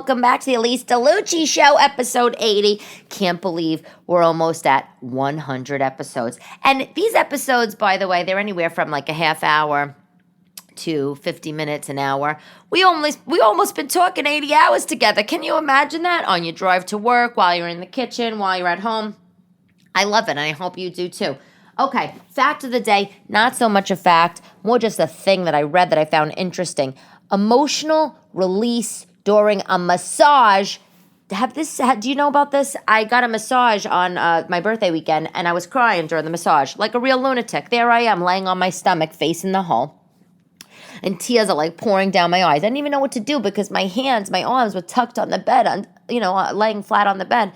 welcome back to the Elyse DeLucci Show, episode 80. Can't believe we're almost at 100 episodes. And these episodes, by the way, they're anywhere from like a half hour to 50 minutes, an hour. We almost been talking 80 hours together. Can you imagine that? On your drive to work, while you're in the kitchen, while you're at home. I love it, and I hope you do too. Okay, fact of the day, not so much a fact, more just a thing that I read that I found interesting. Emotional release during a massage. Do you know about this? I got a massage on my birthday weekend, and I was crying during the massage, like a real lunatic. There I am, laying on my stomach, facing the hole, and tears are like pouring down my eyes. I didn't even know what to do because my arms were tucked on the bed, laying flat on the bed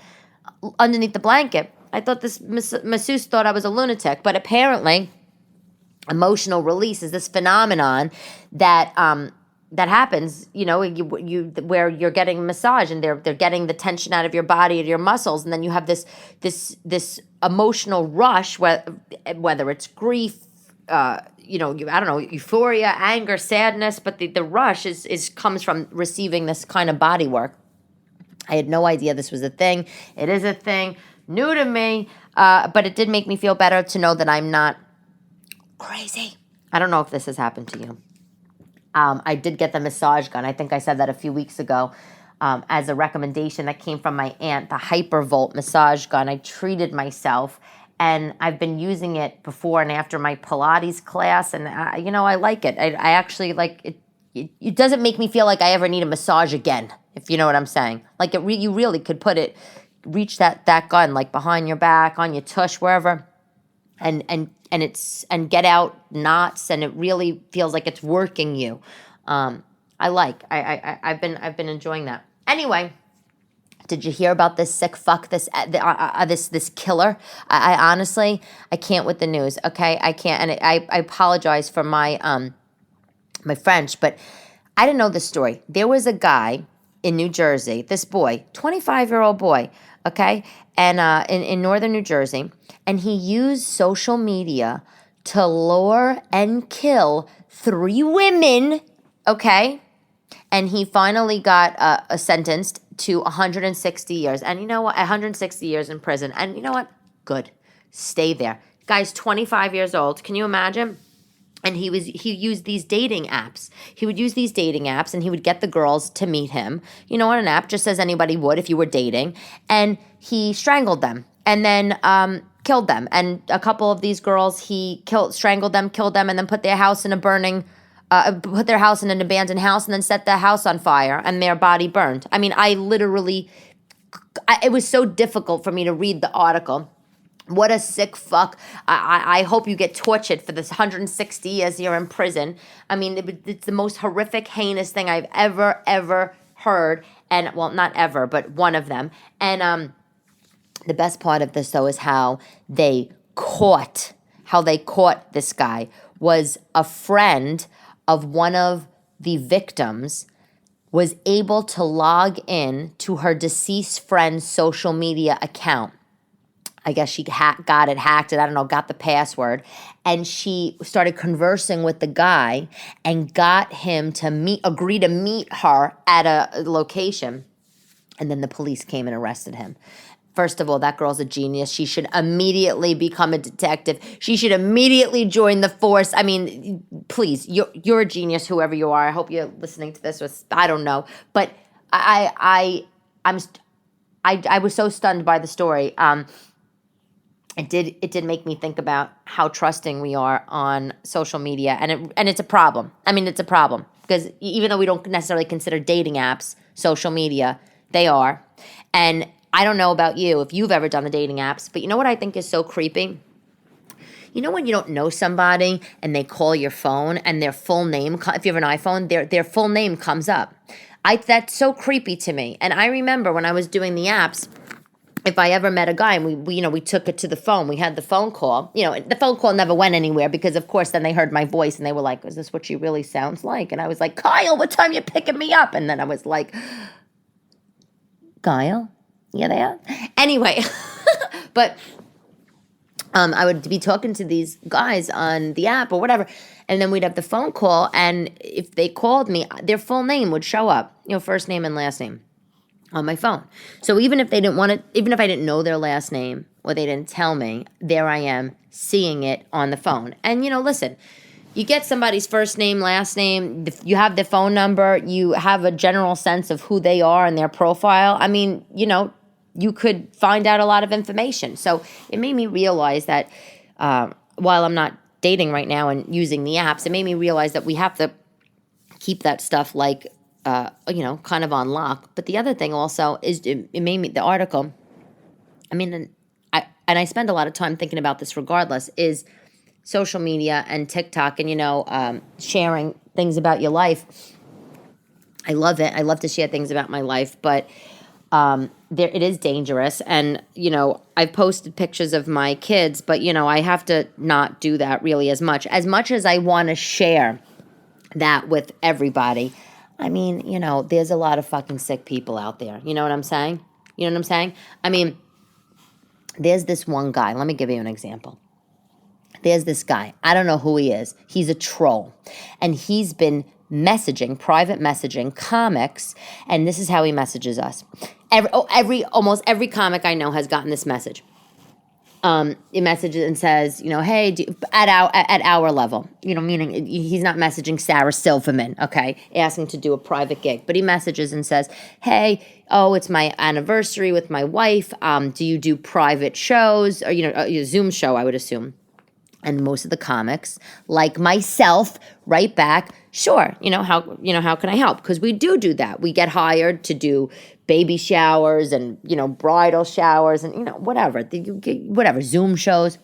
underneath the blanket. I thought this masseuse thought I was a lunatic, but apparently emotional release is this phenomenon that happens, where you're getting a massage and they're getting the tension out of your body and your muscles, and then you have this emotional rush, whether it's grief, euphoria, anger, sadness, but the rush comes from receiving this kind of body work. I had no idea this was a thing. It is a thing, new to me, but it did make me feel better to know that I'm not crazy. I don't know if this has happened to you. I did get the massage gun. I think I said that a few weeks ago as a recommendation that came from my aunt, the Hypervolt massage gun. I treated myself, and I've been using it before and after my Pilates class, and I like it. I actually like it. It doesn't make me feel like I ever need a massage again, if you know what I'm saying. Like you really could reach that gun like behind your back, on your tush, wherever, and get out knots, and it really feels like it's working you. I've been enjoying that. Anyway, did you hear about this sick fuck, this killer? I honestly, I can't with the news. Okay, I can't, and I apologize for my my French, but I didn't know this story. There was a guy in New Jersey, this boy, 25-year-old boy, okay, and in northern New Jersey, and he used social media to lure and kill 3 women, okay, and he finally got sentenced to 160 years, and you know what, 160 years in prison, and you know what, good, stay there. Guy's 25 years old, can you imagine? And he used these dating apps. He would use these dating apps, and he would get the girls to meet him, on an app, just as anybody would if you were dating. And he strangled them, and then killed them. And a couple of these girls, he strangled them, killed them, and then put their house in an abandoned house, and then set the house on fire, and their body burned. I mean, it was so difficult for me to read the article. What a sick fuck. I hope you get tortured for this 160 years you're in prison. I mean, it's the most horrific, heinous thing I've ever heard. And, well, not ever, but one of them. And the best part of this, though, is how they caught this guy. Was a friend of one of the victims was able to log in to her deceased friend's social media account. I guess she got it, hacked it, I don't know, got the password. And she started conversing with the guy and got him to agree to meet her at a location. And then the police came and arrested him. First of all, that girl's a genius. She should immediately become a detective. She should immediately join the force. I mean, please, you're a genius, whoever you are. I hope you're listening to this. I don't know. But I was so stunned by the story. It did make me think about how trusting we are on social media, and it's a problem. I mean, it's a problem because even though we don't necessarily consider dating apps social media, they are. And I don't know about you if you've ever done the dating apps, but you know what I think is so creepy? You know when you don't know somebody and they call your phone and their full name, if you have an iPhone, their full name comes up. That's so creepy to me. And I remember when I was doing the apps, if I ever met a guy and we took it to the phone, we had the phone call. The phone call never went anywhere because, of course, then they heard my voice and they were like, is this what she really sounds like? And I was like, Kyle, what time you picking me up? And then I was like, Kyle, you there? Anyway, but I would be talking to these guys on the app or whatever, and then we'd have the phone call, and if they called me, their full name would show up, first name and last name. on my phone. So even if they didn't want it, even if I didn't know their last name or they didn't tell me, there I am seeing it on the phone. And, listen, you get somebody's first name, last name, you have their phone number, you have a general sense of who they are and their profile. I mean, you could find out a lot of information. So it made me realize that while I'm not dating right now and using the apps, it made me realize that we have to keep that stuff like, kind of on lock. But the other thing also is it made me, the article, I spend a lot of time thinking about this regardless, is social media and TikTok and, sharing things about your life. I love it. I love to share things about my life, but it is dangerous. And, I've posted pictures of my kids, but, I have to not do that really as much as I want to share that with everybody. There's a lot of fucking sick people out there. You know what I'm saying? There's this one guy. Let me give you an example. There's this guy. I don't know who he is. He's a troll. And he's been private messaging comics, and this is how he messages us. Almost every comic I know has gotten this message. It messages and says, hey, at our level, meaning he's not messaging Sarah Silverman, okay, asking to do a private gig, but he messages and says, hey, it's my anniversary with my wife. Do you do private shows or, a Zoom show, I would assume. And most of the comics, like myself, write back, sure, how can I help? Because we do that. We get hired to do baby showers and, bridal showers and, whatever, Zoom shows.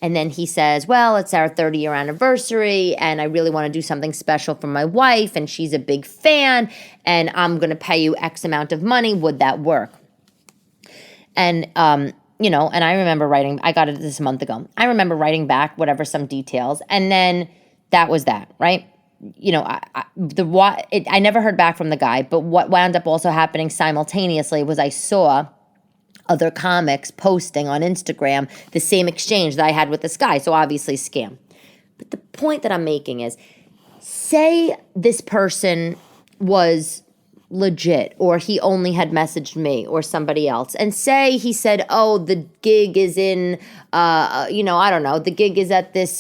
And then he says, well, it's our 30-year anniversary, and I really want to do something special for my wife, and she's a big fan, and I'm going to pay you X amount of money. Would that work? And, and I remember writing, I got it this month ago. I remember writing back some details, and then that was that, right? I never heard back from the guy, but what wound up also happening simultaneously was I saw other comics posting on Instagram the same exchange that I had with this guy, so obviously scam. But the point that I'm making is, say this person was legit, or he only had messaged me or somebody else, and say he said, the gig is in I don't know, the gig is at this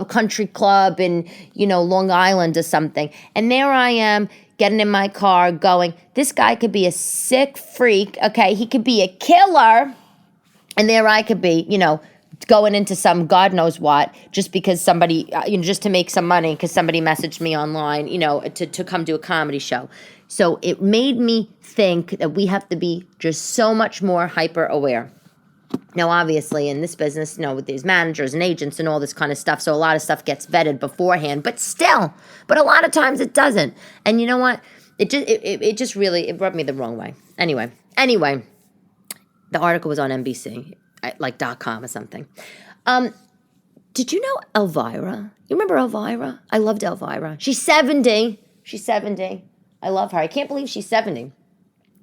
country club in Long Island or something, and there I am getting in my car going, this guy could be a sick freak, okay, he could be a killer, and there I could be going into some God knows what, just because somebody, just to make some money because somebody messaged me online, to come do a comedy show. So it made me think that we have to be just so much more hyper aware. Now, obviously, in this business, with these managers and agents and all this kind of stuff, so a lot of stuff gets vetted beforehand, but a lot of times it doesn't. And you know what? It just really rubbed me the wrong way. Anyway, the article was on NBC. Like .com or something. Did you know Elvira? You remember Elvira? I loved Elvira. She's 70. I love her. I can't believe she's 70.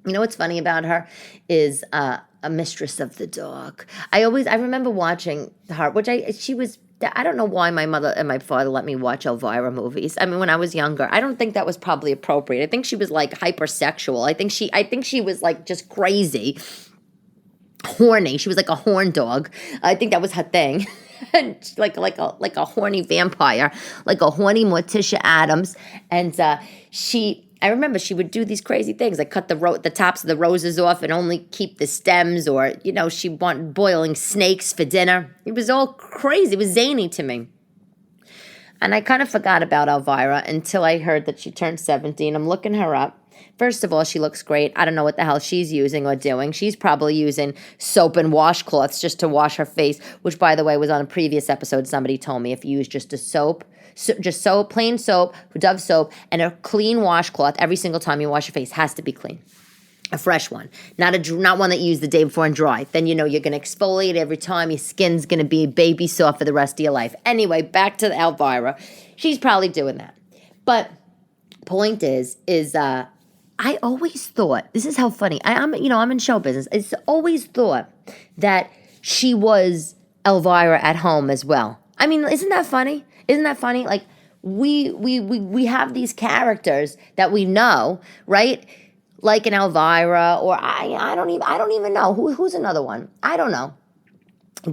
You know what's funny about her is a mistress of the dark. I remember watching her, I don't know why my mother and my father let me watch Elvira movies. When I was younger, I don't think that was probably appropriate. I think she was like hypersexual. I think she was like just crazy. Horny. She was like a horn dog. I think that was her thing. like a horny vampire, like a horny Morticia Adams. And I remember she would do these crazy things, like cut the tops of the roses off and only keep the stems, or she wanted boiling snakes for dinner. It was all crazy. It was zany to me. And I kind of forgot about Elvira until I heard that she turned 70, and I'm looking her up. First of all, she looks great. I don't know what the hell she's using or doing. She's probably using soap and washcloths just to wash her face, which, by the way, was on a previous episode. Somebody told me if you use just plain soap, Dove soap, and a clean washcloth every single time you wash your face, has to be clean. A fresh one, not one that you use the day before and dry. Then you're going to exfoliate every time. Your skin's going to be baby soft for the rest of your life. Anyway, back to Elvira. She's probably doing that. But point is I always thought, this is how funny, I'm in show business. I always thought that she was Elvira at home as well. Isn't that funny? Like, we have these characters that we know, right? like an Elvira, or I don't even know. Who's another one? I don't know.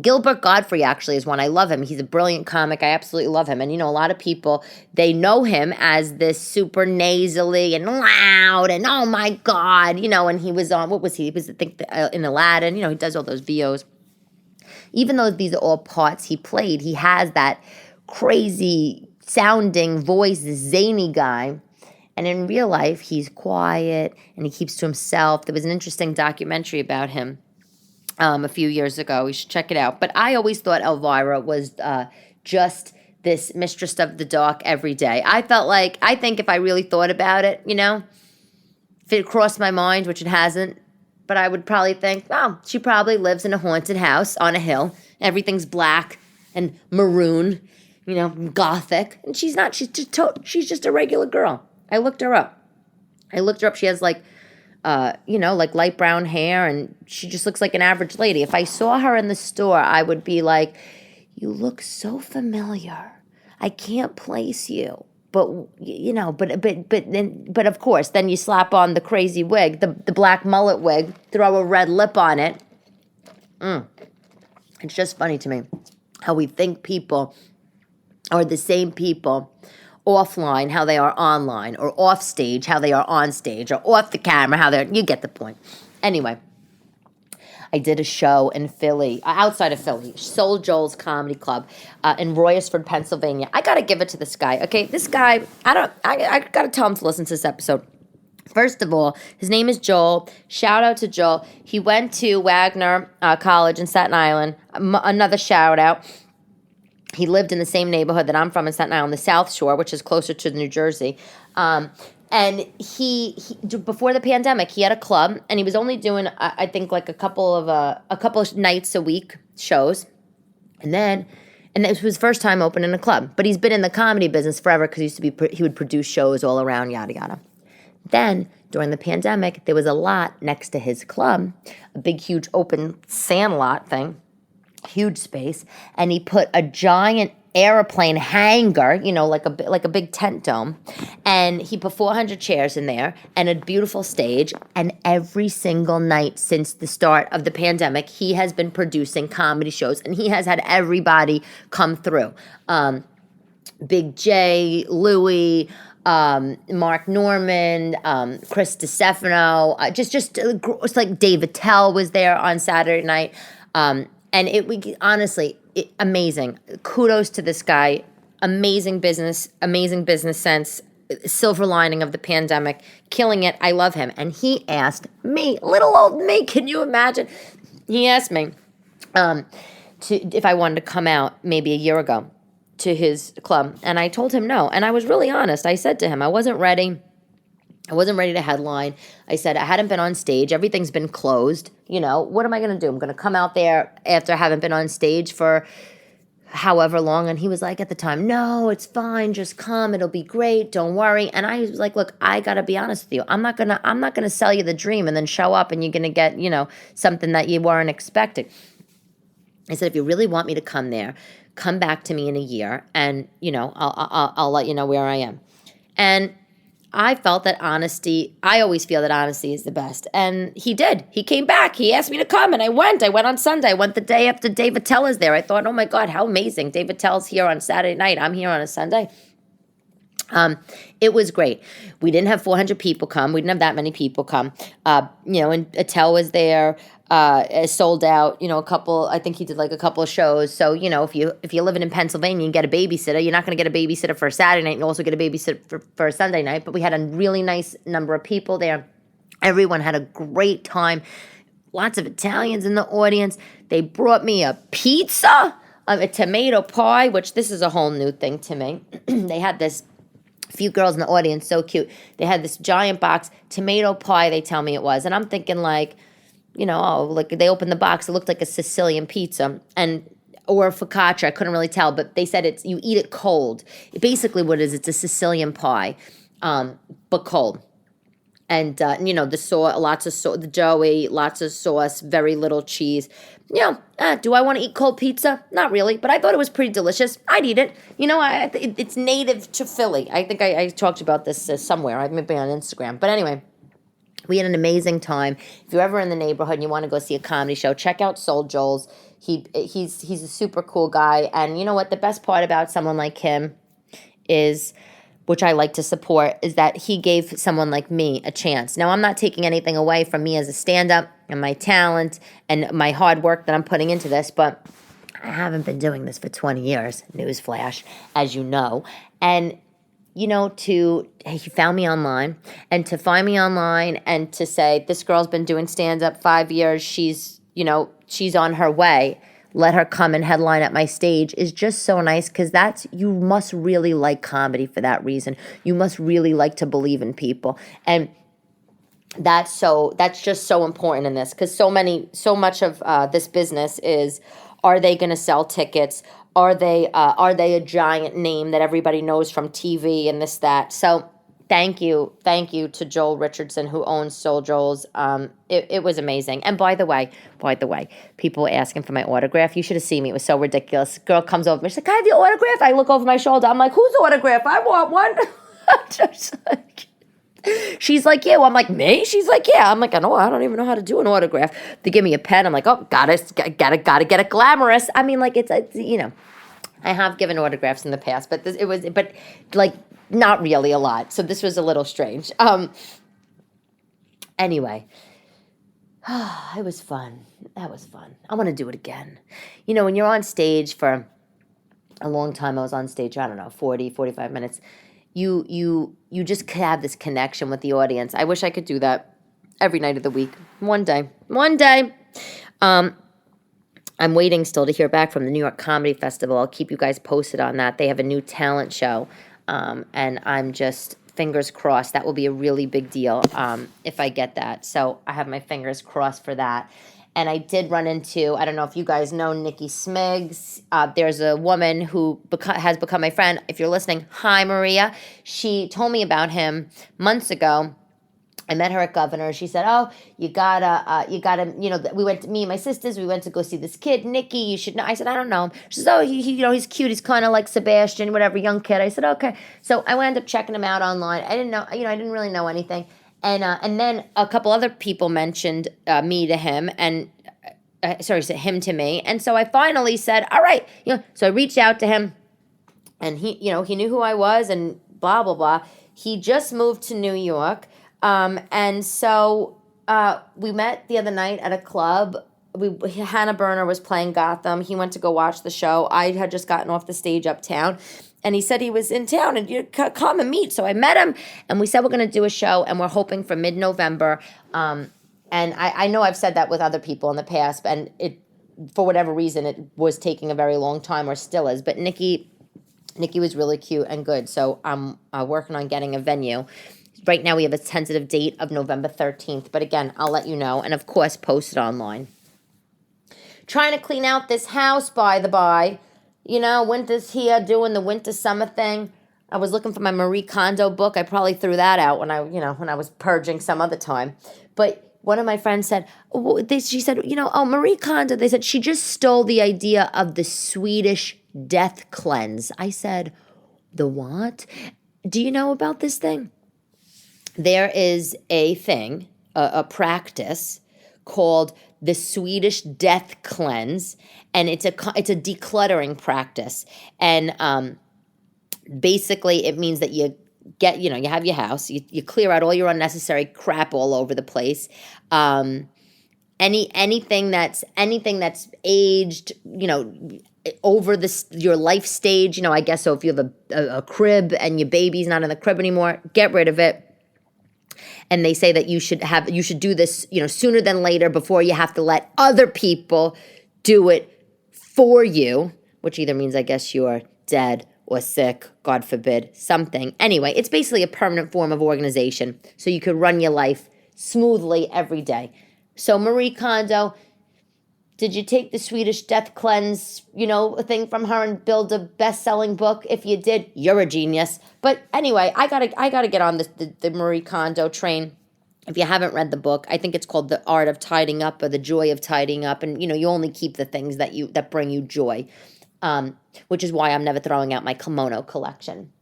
Gilbert Gottfried actually is one. I love him. He's a brilliant comic. I absolutely love him. And, a lot of people, they know him as this super nasally and loud and, oh, my God, and he was on, what was he? He was, I think, in Aladdin. He does all those VOs. Even though these are all parts he played, he has that crazy sounding voice, this zany guy. And in real life, he's quiet and he keeps to himself. There was an interesting documentary about him a few years ago. You should check it out. But I always thought Elvira was just this mistress of the dark every day. I think if I really thought about it, if it crossed my mind, which it hasn't, but I would probably think, oh, she probably lives in a haunted house on a hill. Everything's black and maroon, gothic. And she's not. She's just a regular girl. I looked her up. She has like light brown hair, and she just looks like an average lady. If I saw her in the store, I would be like, you look so familiar. I can't place you. But, but of course, then you slap on the crazy wig, the black mullet wig, throw a red lip on it. It's just funny to me how we think people are the same people offline, how they are online, or off stage, how they are on stage, or off the camera, you get the point. Anyway, I did a show in Philly, outside of Philly, Soul Joel's Comedy Club in Royersford, Pennsylvania. I got to give it to this guy. Okay, this guy, I got to tell him to listen to this episode. First of all, his name is Joel. Shout out to Joel. He went to Wagner College in Staten Island. Another shout out. He lived in the same neighborhood that I'm from in Staten Island, the South Shore, which is closer to New Jersey. And he before the pandemic, he had a club, and he was only doing, I think, like a couple of nights a week shows. And it was his first time opening a club. But he's been in the comedy business forever because he would produce shows all around, yada, yada. Then, during the pandemic, there was a lot next to his club, a big, huge open sand lot thing. Huge space, and he put a giant airplane hangar, like a big tent dome, and he put 400 chairs in there and a beautiful stage. And every single night since the start of the pandemic, he has been producing comedy shows, and he has had everybody come through. Big J, Louie, Mark Norman, Chris DiStefano, it's like Dave Attell was there on Saturday night. And honestly, amazing. Kudos to this guy. Amazing business sense, silver lining of the pandemic, killing it. I love him. And he asked me, little old me, can you imagine? He asked me if I wanted to come out maybe a year ago to his club. And I told him no. And I was really honest. I said to him, I wasn't ready to headline. I said, I hadn't been on stage. Everything's been closed. What am I going to do? I'm going to come out there after I haven't been on stage for however long. And he was like, at the time, no, it's fine. Just come. It'll be great. Don't worry. And I was like, look, I got to be honest with you. I'm not going to sell you the dream and then show up and you're going to get, something that you weren't expecting. I said, if you really want me to come there, come back to me in a year and, I'll let you know where I am. And I felt that honesty, I always feel that honesty is the best. And he did. He came back. He asked me to come, and I went. I went on Sunday. I went the day after Dave Attell is there. I thought, oh, my God, how amazing. Dave Attell's here on Saturday night. I'm here on a Sunday. It was great. We didn't have 400 people come. We didn't have that many people come. And Attell was there. Sold out, I think he did like a couple of shows. So, if you're living in Pennsylvania and get a babysitter, you're not going to get a babysitter for a Saturday night and you also get a babysitter for a Sunday night. But we had a really nice number of people there. Everyone had a great time. Lots of Italians in the audience. They brought me a pizza, a tomato pie, which this is a whole new thing to me. They had this few girls in the audience, so cute. They had this giant box, tomato pie, they tell me it was. And I'm thinking like, like they opened the box, it looked like a Sicilian pizza or a focaccia. I couldn't really tell, but they said you eat it cold. Basically what it is, it's a Sicilian pie, but cold. And, the sauce, lots of sauce, the doughy, lots of sauce, very little cheese. Do I want to eat cold pizza? Not really, but I thought it was pretty delicious. I'd eat it. It's native to Philly. I think I talked about this somewhere. I maybe on Instagram. But anyway, We had an amazing time. If you're ever in the neighborhood and you want to go see a comedy show, check out Soul Joel's. He's a super cool guy. And you know what? The best part about someone like him is, which I like to support, is that he gave someone like me a chance. Now, I'm not taking anything away from me as a stand-up and my talent and my hard work that I'm putting into this, but I haven't been doing this for 20 years, newsflash, as you know. And you know, he found me online, and to find me online and to say, this girl's been doing stand-up 5 years, she's on her way, let her come and headline at my stage, is just so nice, because you must really like comedy for that reason. You must really like to believe in people. And that's just so important in this, because so much of this business is, are they going to sell tickets? Are they a giant name that everybody knows from TV and this, that? So thank you to Joel Richardson, who owns Soul Joel's. It was amazing. And by the way, people were asking for my autograph. You should have seen me. It was so ridiculous. Girl comes over me. She's like, "Can I have the autograph?" I look over my shoulder. I'm like, "Whose autograph? I want one." Just like, she's like, "Yeah." Well, I'm like, "Me?" She's like, "Yeah." I'm like, I don't even know how to do an autograph. They give me a pen. I'm like, "Oh, gotta get it glamorous." I mean, like, it's I have given autographs in the past, but but like not really a lot. So this was a little strange. Anyway, it was fun. That was fun. I want to do it again. You know, when you're on stage for a long time, I was on stage, I don't know, 40, 45 minutes. You just have this connection with the audience. I wish I could do that every night of the week. One day. I'm waiting still to hear back from the New York Comedy Festival. I'll keep you guys posted on that. They have a new talent show, and I'm just fingers crossed. That will be a really big deal if I get that. So I have my fingers crossed for that. And I did run into, I don't know if you guys know Nikki Smiggs. There's a woman who has become my friend. If you're listening, hi, Maria. She told me about him months ago. I met her at Governor. She said, "Oh, you gotta, me and my sisters, we went to go see this kid, Nikki. You should know." I said, "I don't know him." She says, "Oh, he's cute. He's kind of like Sebastian, whatever, young kid." I said, "Okay." So I wound up checking him out online. I didn't know, I didn't really know anything. And then a couple other people mentioned me to him, and him to me. And so I finally said, "All right." So I reached out to him, and he knew who I was, and blah blah blah. He just moved to New York. And so we met the other night at a club. Hannah Berner was playing Gotham. He went to go watch the show. I had just gotten off the stage uptown, and he said he was in town and you come and meet. So I met him, and we said we're going to do a show, and we're hoping for mid-November. And I know I've said that with other people in the past, and it, for whatever reason, it was taking a very long time, or still is. But Nikki was really cute and good. So I'm working on getting a venue. Right now we have a tentative date of November 13th. But again, I'll let you know. And of course, post it online. Trying to clean out this house, by the by. Winter's here, doing the winter-summer thing. I was looking for my Marie Kondo book. I probably threw that out when I was purging some other time. But one of my friends said, she said, Marie Kondo, they said she just stole the idea of the Swedish Death Cleanse. I said, the what? Do you know about this thing? There is a thing, a practice called the Swedish Death Cleanse, and it's a decluttering practice. And basically it means that you get, you have your house, you clear out all your unnecessary crap all over the place. Anything that's aged, over your life stage, I guess. So if you have a crib and your baby's not in the crib anymore, get rid of it. And they say that you should do this, sooner than later, before you have to let other people do it for you, which either means, I guess, you're dead or sick, God forbid, something. Anyway, it's basically a permanent form of organization, so you could run your life smoothly every day. So Marie Kondo, did you take the Swedish Death Cleanse, thing from her and build a best-selling book? If you did, you're a genius. But anyway, I gotta get on the Marie Kondo train. If you haven't read the book, I think it's called The Art of Tidying Up, or The Joy of Tidying Up. And, you only keep the things that bring you joy, which is why I'm never throwing out my kimono collection,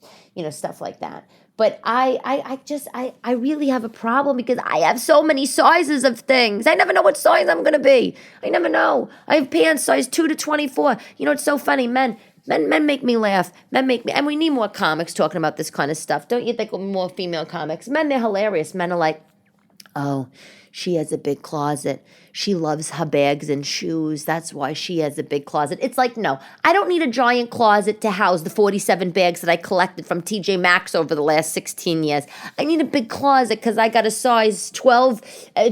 stuff like that. But I really have a problem because I have so many sizes of things. I never know what size I'm going to be. I never know. I have pants size 2 to 24. You know, it's so funny. Men make me laugh. And we need more comics talking about this kind of stuff. Don't you think more female comics? Men, they're hilarious. Men are like, oh, she has a big closet. She loves her bags and shoes. That's why she has a big closet. It's like, no, I don't need a giant closet to house the 47 bags that I collected from TJ Maxx over the last 16 years. I need a big closet because I got a size 12,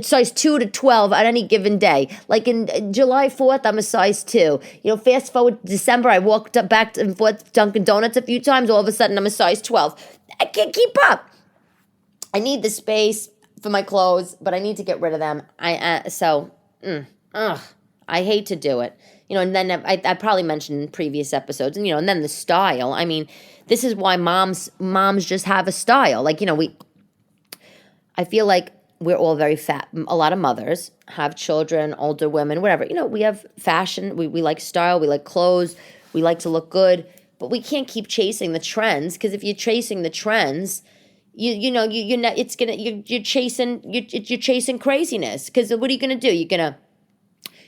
size 2 to 12 on any given day. Like in July 4th, I'm a size 2. You know, fast forward to December, I walked up back and forth to Dunkin' Donuts a few times. All of a sudden, I'm a size 12. I can't keep up. I need the space for my clothes, but I need to get rid of them. I hate to do it. You know, and then I probably mentioned in previous episodes, and, you know, and then the style. I mean, this is why moms just have a style. Like, you know, I feel like we're all very fat. A lot of mothers have children, older women, whatever. You know, we have fashion. We like style. We like clothes. We like to look good. But we can't keep chasing the trends, because if you're chasing the trends, you're chasing craziness. Because what are you gonna do? You're gonna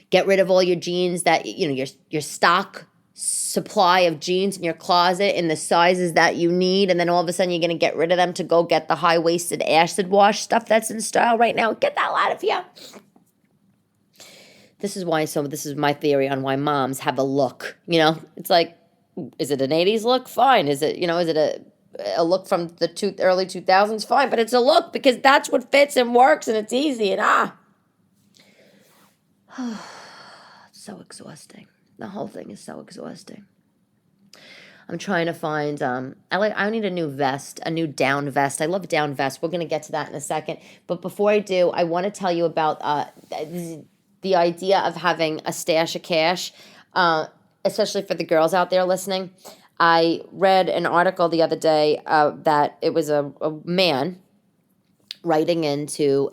get rid of all your jeans that, you know, your stock supply of jeans in your closet in the sizes that you need, and then all of a sudden you're gonna get rid of them to go get the high-waisted acid wash stuff that's in style right now. Get the hell out of here. This is my theory on why moms have a look. You know, it's like, is it an 80s look? Fine. Is it a look from the early 2000s? Fine, but it's a look because that's what fits and works and it's easy and it's so exhausting. The whole thing is so exhausting. I'm trying to find, I need a new vest, a new down vest. I love down vests. We're going to get to that in a second. But before I do, I want to tell you about the idea of having a stash of cash, especially for the girls out there listening. I read an article the other day that it was a man writing into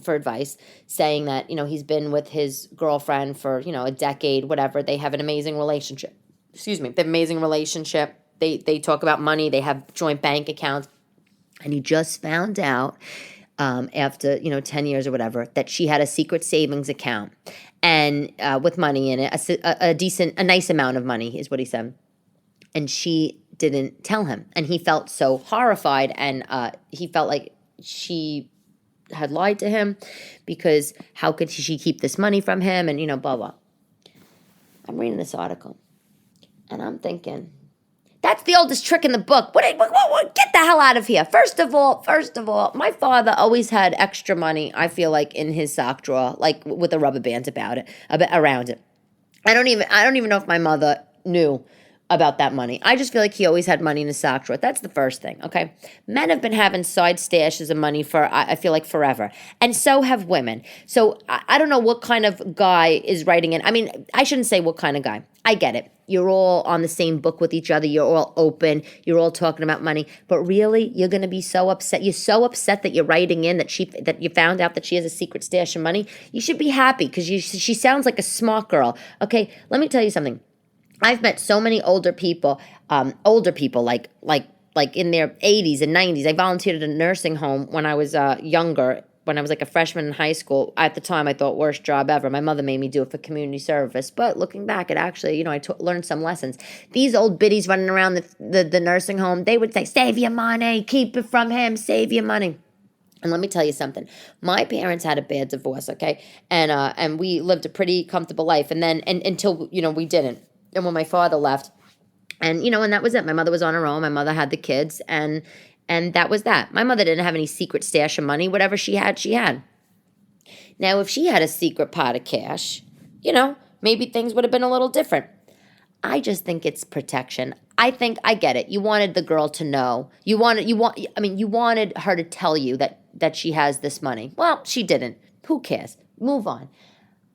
for advice, saying that, you know, he's been with his girlfriend for, you know, a decade, whatever. They have an amazing relationship. They have an amazing relationship. They talk about money. They have joint bank accounts. And he just found out after, you know, 10 years or whatever, that she had a secret savings account and with money in it, a nice amount of money is what he said. And she didn't tell him. And he felt so horrified, and he felt like she had lied to him because how could she keep this money from him, and, you know, blah, blah. I'm reading this article, and I'm thinking, that's the oldest trick in the book. What, get the hell out of here. First of all, my father always had extra money, I feel like, in his sock drawer, like with a rubber band around it. I don't even know if my mother knew about that money. I just feel like he always had money in his sock drawer. That's the first thing, okay? Men have been having side stashes of money for, I feel like, forever. And so have women. So I don't know what kind of guy is writing in. I mean, I shouldn't say what kind of guy. I get it. You're all on the same book with each other. You're all open. You're all talking about money. But really, you're going to be so upset. You're so upset that you're writing in that you found out that she has a secret stash of money. You should be happy because she sounds like a smart girl. Okay, let me tell you something. I've met so many older people like in their 80s and 90s. I volunteered at a nursing home when I was younger, when I was like a freshman in high school. At the time, I thought, worst job ever. My mother made me do it for community service. But looking back, it actually, you know, I learned some lessons. These old biddies running around the nursing home, they would say, save your money, keep it from him, save your money. And let me tell you something. My parents had a bad divorce, okay? And we lived a pretty comfortable life. And then until, you know, we didn't. And when my father left, and, you know, and that was it. My mother was on her own. My mother had the kids, and that was that. My mother didn't have any secret stash of money. Whatever she had, she had. Now, if she had a secret pot of cash, you know, maybe things would have been a little different. I just think it's protection. I get it. You wanted the girl to know. You wanted her to tell you that she has this money. Well, she didn't. Who cares? Move on.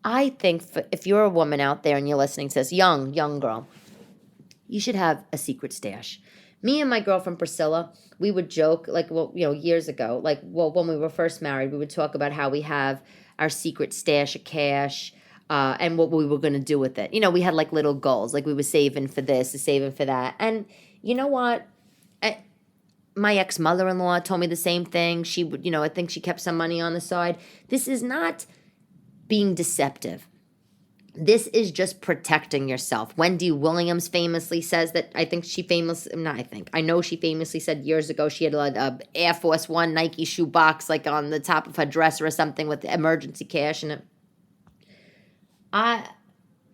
I think if you're a woman out there and you're listening, says young girl, you should have a secret stash. Me and my girlfriend Priscilla, we would joke, like, well, you know, years ago, like, well, when we were first married, we would talk about how we have our secret stash of cash and what we were going to do with it. You know, we had like little goals, like we were saving for this, saving for that. And you know what? My ex-mother-in-law told me the same thing. She would, I think she kept some money on the side. This is not being deceptive. This is just protecting yourself. Wendy Williams famously says that, I know she famously said years ago she had a Air Force One Nike shoe box like on the top of her dresser or something with emergency cash in it.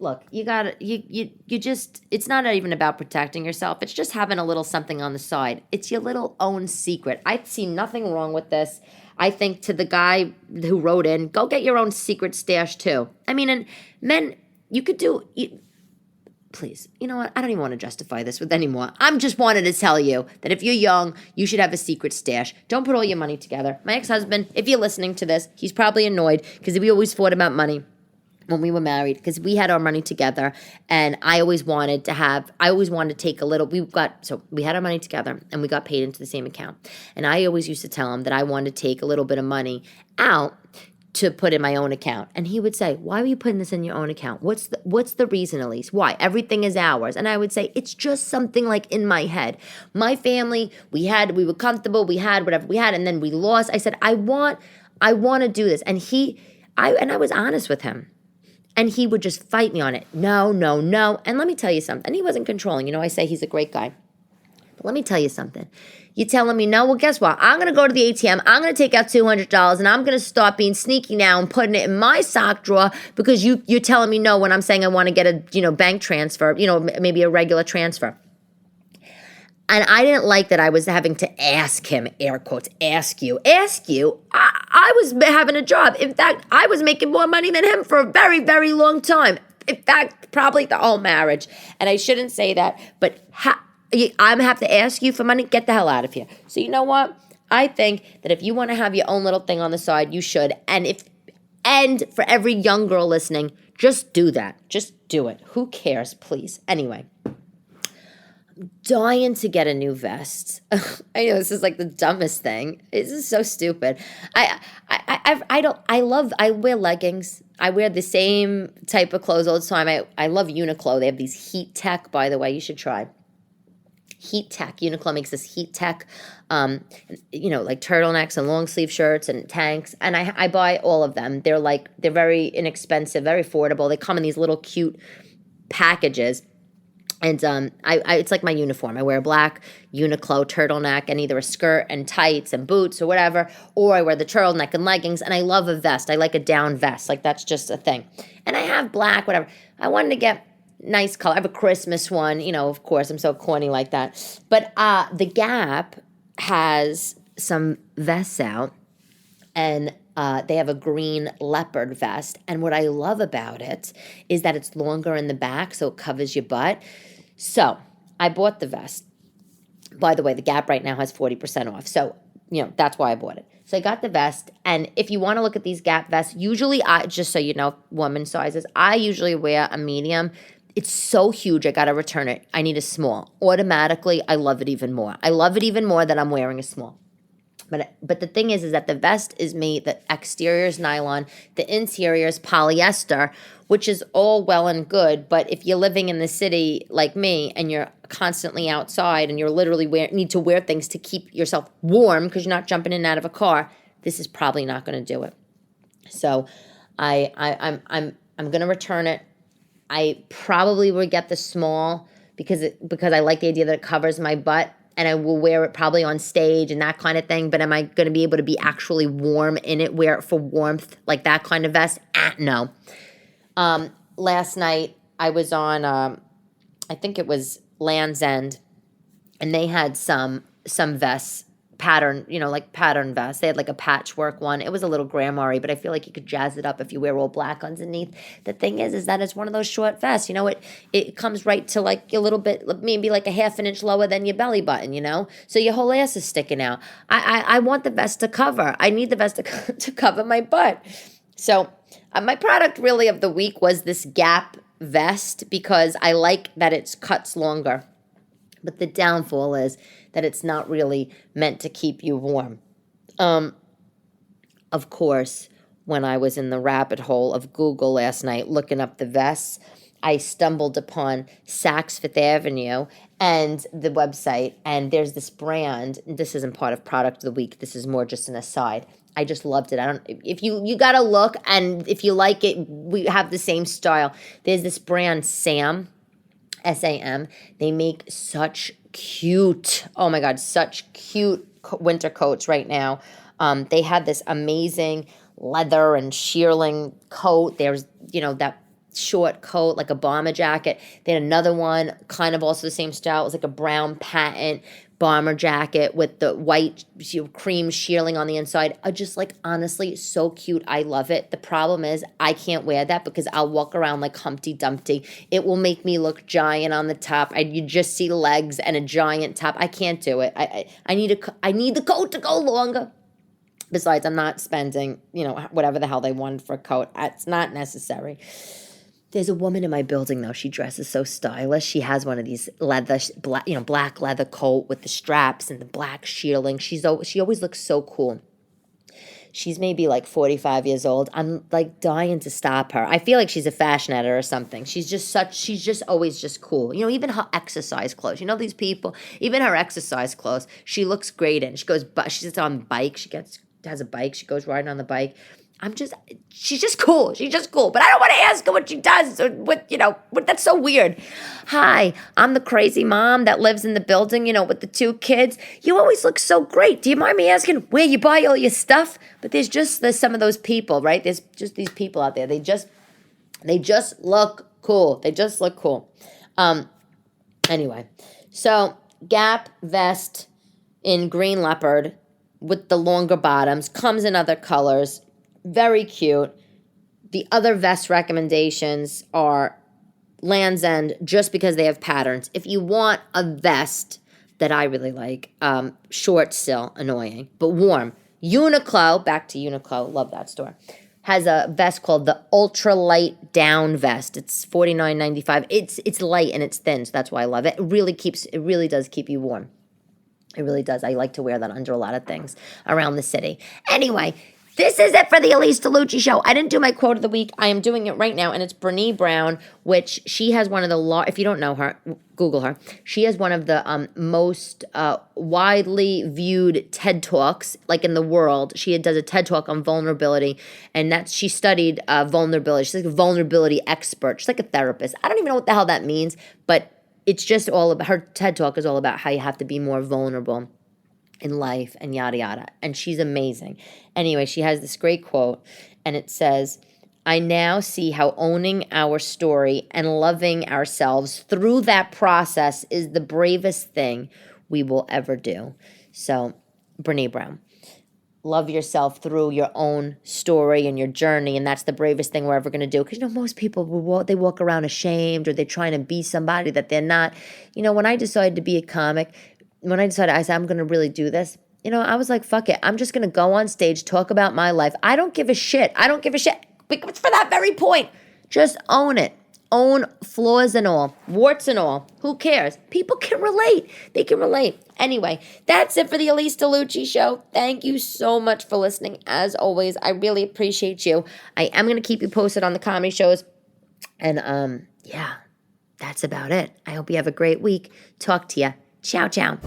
Look, it's not even about protecting yourself. It's just having a little something on the side. It's your little own secret. I see nothing wrong with this. I think to the guy who wrote in, go get your own secret stash too. I mean, and men, please, you know what? I don't even want to justify this with anymore. I'm just wanted to tell you that if you're young, you should have a secret stash. Don't put all your money together. My ex-husband, if you're listening to this, he's probably annoyed because we always fought about money when we were married, because we had our money together, and I always wanted to take a little, we had our money together, and we got paid into the same account, and I always used to tell him that I wanted to take a little bit of money out to put in my own account, and he would say, why are you putting this in your own account? What's the reason, Elyse? Why? Everything is ours. And I would say, it's just something like in my head. My family, we were comfortable, we had whatever we had, and then we lost. I said, I want to do this, and I was honest with him. And he would just fight me on it. No. And let me tell you something. And he wasn't controlling. I say he's a great guy. But let me tell you something. You're telling me no? Well, guess what? I'm going to go to the ATM. I'm going to take out $200, and I'm going to start being sneaky now and putting it in my sock drawer because you're telling me no when I'm saying I want to get a bank transfer, maybe a regular transfer. And I didn't like that I was having to ask him, air quotes, ask you. I was having a job. In fact, I was making more money than him for a very, very long time. In fact, probably the whole marriage. And I shouldn't say that, but I'm going to have to ask you for money? Get the hell out of here. So you know what? I think that if you want to have your own little thing on the side, you should. And for every young girl listening, just do that. Just do it. Who cares, please? Anyway. Dying to get a new vest. I know this is like the dumbest thing. This is so stupid. I wear leggings. I wear the same type of clothes all the time. I love Uniqlo. They have these Heat Tech, by the way. You should try. Heat Tech. Uniqlo makes this Heat Tech, like turtlenecks and long sleeve shirts and tanks. And I buy all of them. They're very inexpensive, very affordable. They come in these little cute packages. And it's like my uniform. I wear a black Uniqlo turtleneck and either a skirt and tights and boots or whatever, or I wear the turtleneck and leggings, and I love a vest. I like a down vest. Like, that's just a thing. And I have black, whatever. I wanted to get nice color. I have a Christmas one. Of course, I'm so corny like that. But the Gap has some vests out, and they have a green leopard vest. And what I love about it is that it's longer in the back, so it covers your butt. So I bought the vest. By the way, the Gap right now has 40% off. So, that's why I bought it. So I got the vest. And if you want to look at these Gap vests, usually just so you know, woman sizes, I usually wear a medium. It's so huge, I got to return it. I need a small. Automatically, I love it even more. I love it even more that I'm wearing a small. But the thing is that the vest is made, the exterior is nylon, the interior is polyester, which is all well and good. But if you're living in the city like me and you're constantly outside and you're literally need to wear things to keep yourself warm because you're not jumping in and out of a car, this is probably not going to do it. So I'm going to return it. I probably will get the small because I like the idea that it covers my butt. And I will wear it probably on stage and that kind of thing. But am I going to be able to be actually warm in it, wear it for warmth, like that kind of vest? No. Last night I was on, I think it was Land's End, and they had some vests, pattern vests. They had like a patchwork one. It was a little grandma-y, but I feel like you could jazz it up if you wear all black underneath. The thing is that it's one of those short vests. It comes right to like a little bit, maybe like a half an inch lower than your belly button, So your whole ass is sticking out. I want the vest to cover. I need the vest to cover my butt. So my product really of the week was this Gap vest because I like that it cuts longer. But the downfall is that it's not really meant to keep you warm. Of course, when I was in the rabbit hole of Google last night looking up the vests, I stumbled upon Saks Fifth Avenue and the website, and there's this brand. This isn't part of product of the week. This is more just an aside. I just loved it. If you gotta look, and if you like it, we have the same style. There's this brand, Sam, SAM. They make such cute, oh my God, such cute winter coats right now. They had this amazing leather and shearling coat. There's, that short coat, like a bomber jacket. They had another one, kind of also the same style. It was like a brown patent bomber jacket with the white cream shearling on the inside. Just like, honestly, so cute. I love it. The problem is I can't wear that because I'll walk around like Humpty Dumpty. It will make me look giant on the top. You just see legs and a giant top. I can't do it. I need the coat to go longer. Besides, I'm not spending, whatever the hell they want for a coat. It's not necessary. There's a woman in my building, though. She dresses so stylish. She has one of these black leather coat with the straps and the black shearling. She always looks so cool. She's maybe like 45 years old. I'm like dying to stop her. I feel like she's a fashion editor or something. She's just always just cool. Even her exercise clothes. These people, even her exercise clothes, she looks great in. She's on bike. She has a bike. She goes riding on the bike. She's just cool. She's just cool. But I don't want to ask her what she does. Or that's so weird. Hi, I'm the crazy mom that lives in the building, with the 2 kids. You always look so great. Do you mind me asking where you buy all your stuff? But there's some of those people, right? There's just these people out there. They just look cool. They just look cool. Anyway, so Gap vest in green leopard with the longer bottoms, comes in other colors. Very cute. The other vest recommendations are Land's End, just because they have patterns. If you want a vest that I really like, short still, annoying, but warm. Uniqlo, back to Uniqlo, love that store, has a vest called the Ultra Light Down Vest. It's $49.95. It's light and it's thin, so that's why I love it. It really does keep you warm. It really does. I like to wear that under a lot of things around the city. Anyway, this is it for the Elyse DeLucci Show. I didn't do my quote of the week. I am doing it right now, and it's Brene Brown, which she has one of the if you don't know her, Google her. She has one of the most widely viewed TED Talks, like in the world. She does a TED Talk on vulnerability, and she studied vulnerability. She's like a vulnerability expert. She's like a therapist. I don't even know what the hell that means, but it's just all about, her TED Talk is all about how you have to be more vulnerable in life and yada yada. And she's amazing. Anyway, she has this great quote, and it says, I now see how owning our story and loving ourselves through that process is the bravest thing we will ever do. So, Brene Brown, love yourself through your own story and your journey, and that's the bravest thing we're ever going to do. Because, most people, they walk around ashamed, or they're trying to be somebody that they're not. When I decided to be a comic, I said, I'm going to really do this, I was like, fuck it. I'm just going to go on stage, talk about my life. I don't give a shit. Because for that very point, just own it. Own flaws and all, warts and all. Who cares? People can relate. They can relate. Anyway, that's it for the Elyse DeLucci Show. Thank you so much for listening. As always, I really appreciate you. I am going to keep you posted on the comedy shows. And, yeah, that's about it. I hope you have a great week. Talk to you. Ciao, ciao.